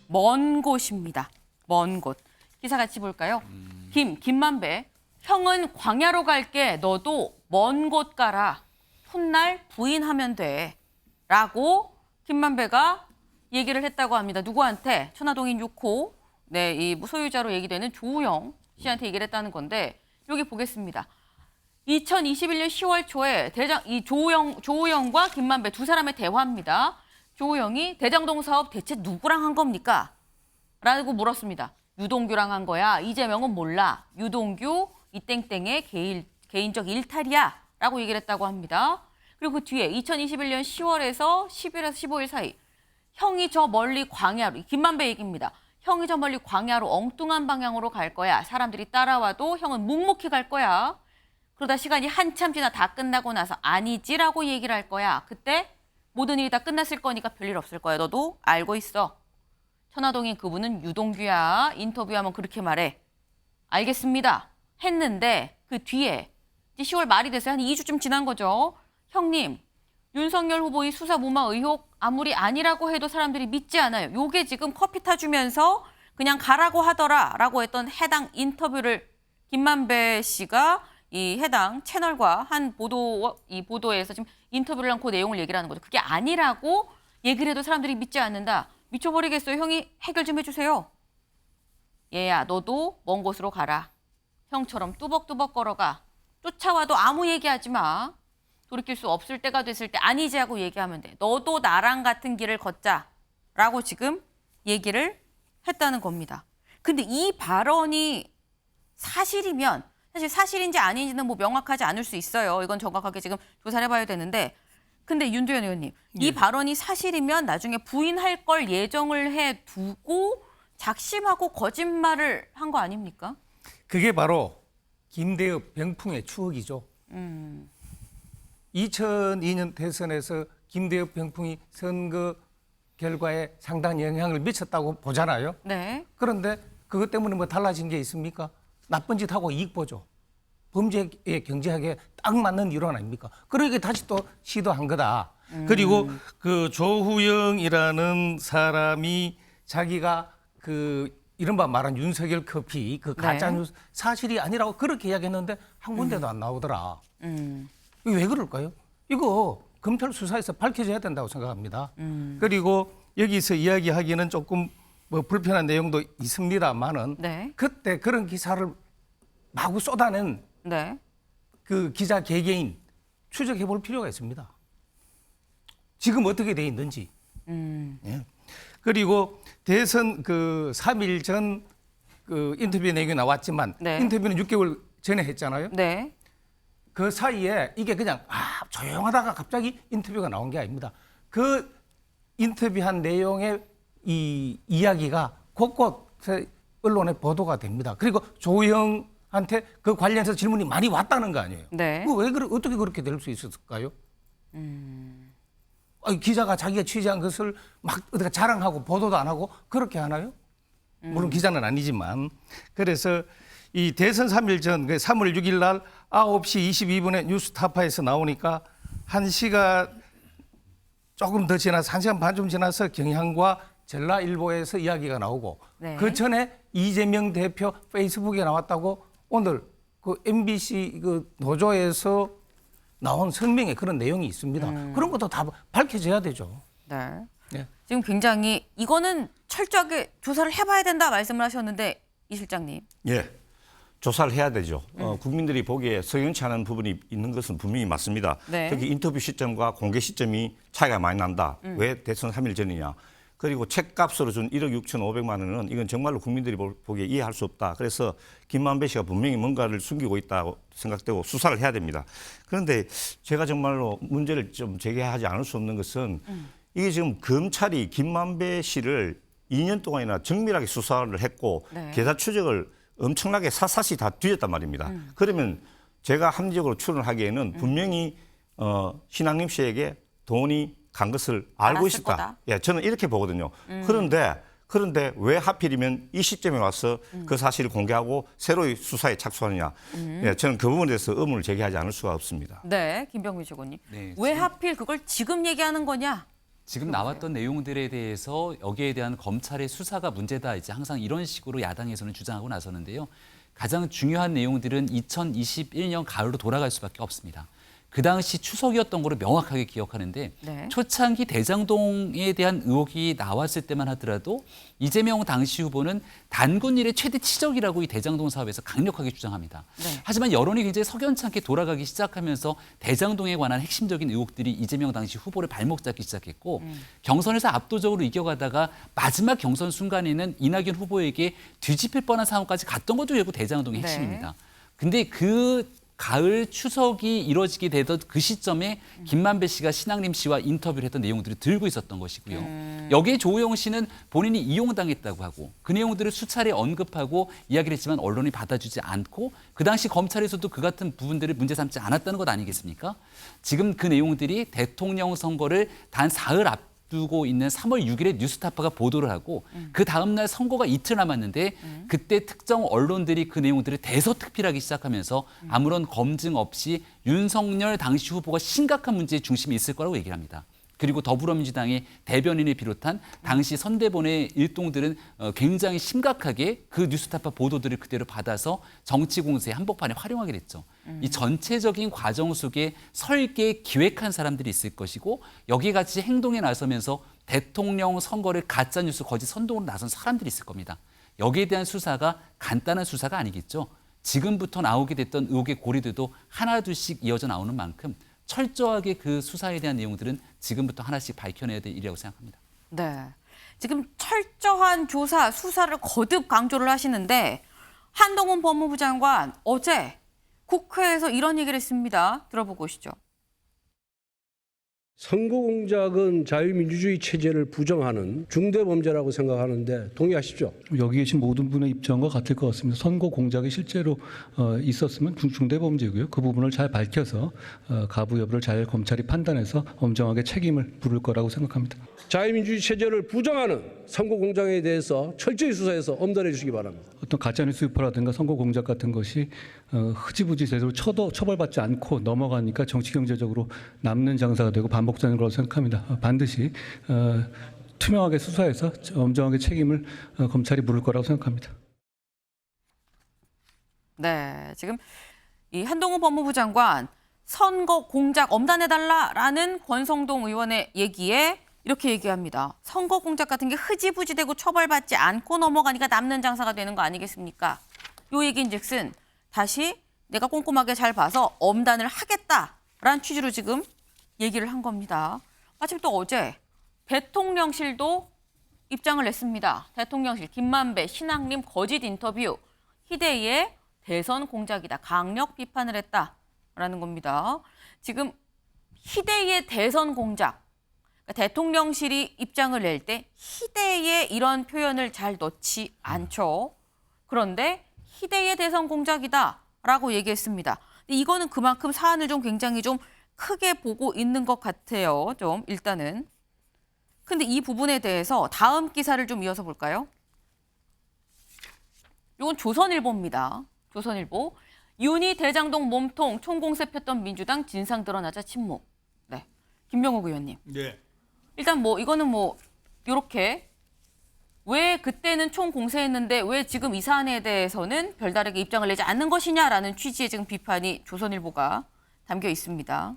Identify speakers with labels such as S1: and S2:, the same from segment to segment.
S1: 먼 곳입니다. 먼 곳. 기사 같이 볼까요? 김만배. 형은 광야로 갈게. 너도 먼 곳 가라. 훗날 부인하면 돼. 라고 김만배가 얘기를 했다고 합니다. 누구한테? 천화동인 6호. 네, 이 소유자로 얘기되는 조우영 씨한테 얘기를 했다는 건데 여기 보겠습니다. 2021년 10월 초에 조우영과 김만배 두 사람의 대화입니다. 조우영이 대장동 사업 대체 누구랑 한 겁니까? 라고 물었습니다. 유동규랑 한 거야. 이재명은 몰라. 유동규 이땡땡의 개인적 일탈이야. 라고 얘기를 했다고 합니다. 그리고 그 뒤에 2021년 10월에서 10일에서 15일 사이 형이 저 멀리 광야로, 김만배 얘기입니다. 형이 저 멀리 광야로 엉뚱한 방향으로 갈 거야. 사람들이 따라와도 형은 묵묵히 갈 거야. 그러다 시간이 한참 지나 다 끝나고 나서 아니지라고 얘기를 할 거야. 그때 모든 일이 다 끝났을 거니까 별일 없을 거야. 너도 알고 있어. 천화동인 그분은 유동규야. 인터뷰하면 그렇게 말해. 알겠습니다. 했는데 그 뒤에 이제 10월 말이 돼서 한 2주쯤 지난 거죠. 형님, 윤석열 후보의 수사 무마 의혹 아무리 아니라고 해도 사람들이 믿지 않아요. 요게 지금 커피 타주면서 그냥 가라고 하더라라고 했던 해당 인터뷰를 김만배 씨가 이 해당 채널과 한 보도에서 지금 인터뷰를 한 그 내용을 얘기를 하는 거죠. 그게 아니라고 얘기를 해도 사람들이 믿지 않는다. 미쳐버리겠어요. 형이 해결 좀 해주세요. 얘야, 너도 먼 곳으로 가라. 형처럼 뚜벅뚜벅 걸어가. 쫓아와도 아무 얘기하지 마. 돌이킬 수 없을 때가 됐을 때 아니지 하고 얘기하면 돼. 너도 나랑 같은 길을 걷자라고 지금 얘기를 했다는 겁니다. 근데 이 발언이 사실이면 사실 사실인지 아닌지는 뭐 명확하지 않을 수 있어요. 이건 정확하게 지금 조사를 해봐야 되는데 근데 윤두현 의원님, 이 발언이 사실이면 나중에 부인할 걸 예정을 해두고 작심하고 거짓말을 한 거 아닙니까?
S2: 그게 바로 김대엽 병풍의 추억이죠. 2002년 대선에서 김대엽 병풍이 선거 결과에 상당한 영향을 미쳤다고 보잖아요.
S1: 네.
S2: 그런데 그것 때문에 뭐 달라진 게 있습니까? 나쁜 짓 하고 이익 보죠. 범죄에 경제하게 딱 맞는 일원 아닙니까? 그러니까 다시 또 시도한 거다. 그리고 그 조후영이라는 사람이 자기가 그 이른바 말한 윤석열 커피 그 가짜 뉴스 사실이 아니라고 그렇게 이야기했는데 한 군데도 안 나오더라. 이거 왜 그럴까요? 이거 검찰 수사에서 밝혀져야 된다고 생각합니다. 그리고 여기서 이야기하기는 조금 뭐 불편한 내용도 있습니다만은
S1: 네.
S2: 그때 그런 기사를 마구 쏟아낸
S1: 네.
S2: 그 기자 개개인 추적해 볼 필요가 있습니다. 지금 어떻게 돼 있는지. 예. 그리고 대선 그 3일 전 그 인터뷰 내용이 나왔지만
S1: 네.
S2: 인터뷰는 6개월 전에 했잖아요.
S1: 네.
S2: 그 사이에 이게 그냥 조용하다가 갑자기 인터뷰가 나온 게 아닙니다. 그 인터뷰한 내용의 이 이야기가 곳곳에 언론에 보도가 됩니다. 그리고 조영한테 그 관련해서 질문이 많이 왔다는 거 아니에요.
S1: 네.
S2: 어떻게 그렇게 될 수 있었을까요? 기자가 자기가 취재한 것을 막 어디가 자랑하고 보도도 안 하고 그렇게 하나요? 물론 기자는 아니지만. 그래서 이 대선 3일 전 3월 6일 날 9시 22분에 뉴스타파에서 나오니까 1시간 조금 더 지나서 1시간 반 좀 지나서 경향과 전라일보에서 이야기가 나오고
S1: 네.
S2: 그 전에 이재명 대표 페이스북에 나왔다고 오늘 그 MBC 그 노조에서 나온 성명에 그런 내용이 있습니다. 그런 것도 다 밝혀져야 되죠.
S1: 네.
S2: 네.
S1: 지금 굉장히 이거는 철저하게 조사를 해봐야 된다 말씀을 하셨는데 이 실장님.
S3: 예, 조사를 해야 되죠. 국민들이 보기에 석연치 않은 부분이 있는 것은 분명히 맞습니다.
S1: 네.
S3: 특히 인터뷰 시점과 공개 시점이 차이가 많이 난다. 왜 대선 3일 전이냐. 그리고 책값으로 준 1억 6,500만 원은 이건 정말로 국민들이 보기에 이해할 수 없다. 그래서 김만배 씨가 분명히 뭔가를 숨기고 있다고 생각되고 수사를 해야 됩니다. 그런데 제가 정말로 문제를 좀 제기하지 않을 수 없는 것은 이게 지금 검찰이 김만배 씨를 2년 동안이나 정밀하게 수사를 했고
S1: 네.
S3: 계좌 추적을 엄청나게 샅샅이 다 뒤졌단 말입니다. 그러면 제가 합리적으로 추론하기에는 분명히 신앙림 씨에게 돈이 간 것을 알고
S1: 알았을
S3: 있었다.
S1: 거다.
S3: 예, 저는 이렇게 보거든요. 그런데 왜 하필이면 이 시점에 와서 그 사실을 공개하고 새로이 수사에 착수하느냐. 예, 저는 그 부분에 대해서 의문을 제기하지 않을 수가 없습니다.
S1: 네, 김병민 최고님.
S2: 네,
S1: 왜 하필 그걸 지금 얘기하는 거냐?
S4: 지금 나왔던 내용들에 대해서 여기에 대한 검찰의 수사가 문제다 이제 항상 이런 식으로 야당에서는 주장하고 나서는데요. 가장 중요한 내용들은 2021년 가을로 돌아갈 수밖에 없습니다. 그 당시 추석이었던 거를 명확하게 기억하는데
S1: 네.
S4: 초창기 대장동에 대한 의혹이 나왔을 때만 하더라도 이재명 당시 후보는 단군 일의 최대 치적이라고 이 대장동 사업에서 강력하게 주장합니다.
S1: 네.
S4: 하지만 여론이 굉장히 석연찮게 돌아가기 시작하면서 대장동에 관한 핵심적인 의혹들이 이재명 당시 후보를 발목 잡기 시작했고 경선에서 압도적으로 이겨가다가 마지막 경선 순간에는 이낙연 후보에게 뒤집힐 뻔한 상황까지 갔던 것도 결국 대장동의
S1: 네.
S4: 핵심입니다. 근데 그 가을 추석이 이뤄지게 되던 그 시점에 김만배 씨가 신앙림 씨와 인터뷰를 했던 내용들을 들고 있었던 것이고요. 여기에 조호영 씨는 본인이 이용당했다고 하고 그 내용들을 수차례 언급하고 이야기를 했지만 언론이 받아주지 않고 그 당시 검찰에서도 그 같은 부분들을 문제 삼지 않았다는 것 아니겠습니까? 지금 그 내용들이 대통령 선거를 단 사흘 앞두고 있는 3월 6일에 뉴스타파가 보도를 하고 그 다음날 선거가 이틀 남았는데 그때 특정 언론들이 그 내용들을 대서특필하기 시작하면서 아무런 검증 없이 윤석열 당시 후보가 심각한 문제의 중심에 있을 거라고 얘기를 합니다. 그리고 더불어민주당의 대변인을 비롯한 당시 선대본의 일동들은 굉장히 심각하게 그 뉴스타파 보도들을 그대로 받아서 정치 공세의 한복판에 활용하게 됐죠. 이 전체적인 과정 속에 설계 기획한 사람들이 있을 것이고 여기에 같이 행동에 나서면서 대통령 선거를 가짜뉴스 거짓 선동으로 나선 사람들이 있을 겁니다. 여기에 대한 수사가 간단한 수사가 아니겠죠. 지금부터 나오게 됐던 의혹의 고리들도 하나둘씩 이어져 나오는 만큼 철저하게 그 수사에 대한 내용들은 지금부터 하나씩 밝혀내야 될 일이라고 생각합니다.
S1: 네. 지금 철저한 조사, 수사를 거듭 강조를 하시는데 한동훈 법무부 장관 어제 국회에서 이런 얘기를 했습니다. 들어보고 오시죠.
S5: 선거 공작은 자유민주주의 체제를 부정하는 중대범죄라고 생각하는데 동의하시죠?
S6: 여기 계신 모든 분의 입장과 같을 것 같습니다. 선거 공작이 실제로 있었으면 중대범죄고요. 그 부분을 잘 밝혀서 가부 여부를 잘 검찰이 판단해서 엄정하게 책임을 물을 거라고 생각합니다.
S5: 자유민주주의 체제를 부정하는 선거 공작에 대해서 철저히 수사해서 엄단해 주시기 바랍니다.
S6: 어떤 가짜뉴스 유포라든가 선거 공작 같은 것이 흐지부지 제대로 처벌받지 않고 넘어가니까 정치 경제적으로 남는 장사가 되고 반복되는 거라고 생각합니다. 반드시 투명하게 수사해서 엄정하게 책임을 검찰이 물을 거라고 생각합니다.
S1: 네, 지금 이 한동훈 법무부 장관 선거 공작 엄단해달라라는 권성동 의원의 얘기에 이렇게 얘기합니다. 선거 공작 같은 게 흐지부지되고 처벌받지 않고 넘어가니까 남는 장사가 되는 거 아니겠습니까? 요 얘기인즉슨 다시 내가 꼼꼼하게 잘 봐서 엄단을 하겠다라는 취지로 지금 얘기를 한 겁니다. 마침 또 어제 대통령실도 입장을 냈습니다. 대통령실 김만배, 신앙림 거짓 인터뷰, 희대의 대선 공작이다. 강력 비판을 했다라는 겁니다. 지금 희대의 대선 공작, 그러니까 대통령실이 입장을 낼 때 희대의 이런 표현을 잘 넣지 않죠. 그런데 희대의 대선 공작이다라고 얘기했습니다. 이거는 그만큼 사안을 좀 굉장히 좀 크게 보고 있는 것 같아요. 좀 일단은. 근데 이 부분에 대해서 다음 기사를 좀 이어서 볼까요? 이건 조선일보입니다. 조선일보. 윤희 대장동 몸통 총공세 폈던 민주당 진상 드러나자 침묵. 네, 김병욱 의원님.
S7: 네.
S1: 일단 뭐 이거는 뭐 이렇게 왜 그때는 총공세했는데 왜 지금 이 사안에 대해서는 별다르게 입장을 내지 않는 것이냐라는 취지의 지금 비판이 조선일보가 담겨 있습니다.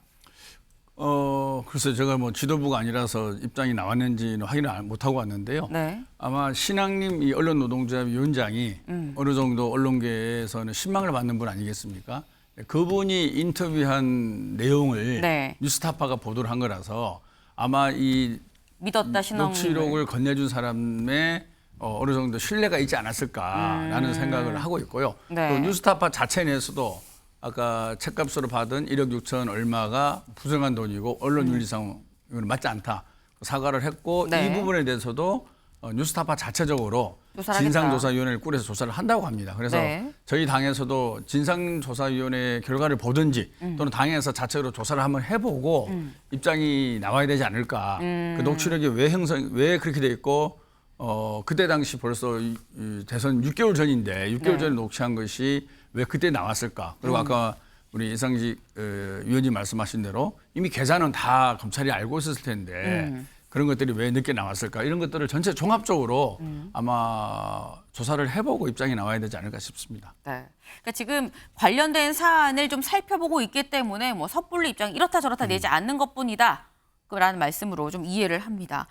S7: 글쎄 제가 뭐 지도부가 아니라서 입장이 나왔는지는 확인을 못하고 왔는데요.
S1: 네.
S7: 아마 신앙님 이 언론노동조합 위원장이 어느 정도 언론계에서는 신망을 받는 분 아니겠습니까? 그분이 인터뷰한 내용을
S1: 네.
S7: 뉴스타파가 보도를 한 거라서 아마 이
S1: 믿었다 신앙을.
S7: 녹취록을 건네준 사람의 어느 정도 신뢰가 있지 않았을까라는 생각을 하고 있고요.
S1: 네.
S7: 또 뉴스타파 자체 내에서도 아까 책값으로 받은 1억 6천 얼마가 부정한 돈이고 언론윤리상 이건 맞지 않다. 사과를 했고
S1: 네.
S7: 이 부분에 대해서도 뉴스타파 자체적으로
S1: 조사를
S7: 진상조사위원회를 꾸려서 조사를 한다고 합니다. 그래서
S1: 네.
S7: 저희 당에서도 진상조사위원회 결과를 보든지 또는 당에서 자체로 조사를 한번 해보고 입장이 나와야 되지 않을까. 그 녹취록이 왜 그렇게 돼 있고 그때 당시 벌써 이 대선 6개월 전인데 6개월
S1: 네.
S7: 전에 녹취한 것이 왜 그때 나왔을까? 그리고 아까 우리 이상직 위원님 말씀하신 대로 이미 계좌는 다 검찰이 알고 있었을 텐데 그런 것들이 왜 늦게 나왔을까 이런 것들을 전체 종합적으로 아마 조사를 해보고 입장이 나와야 되지 않을까 싶습니다.
S1: 네. 그러니까 지금 관련된 사안을 좀 살펴보고 있기 때문에 뭐 섣불리 입장 이렇다 저렇다 내지 않는 것뿐이다. 라는 말씀으로 좀 이해를 합니다.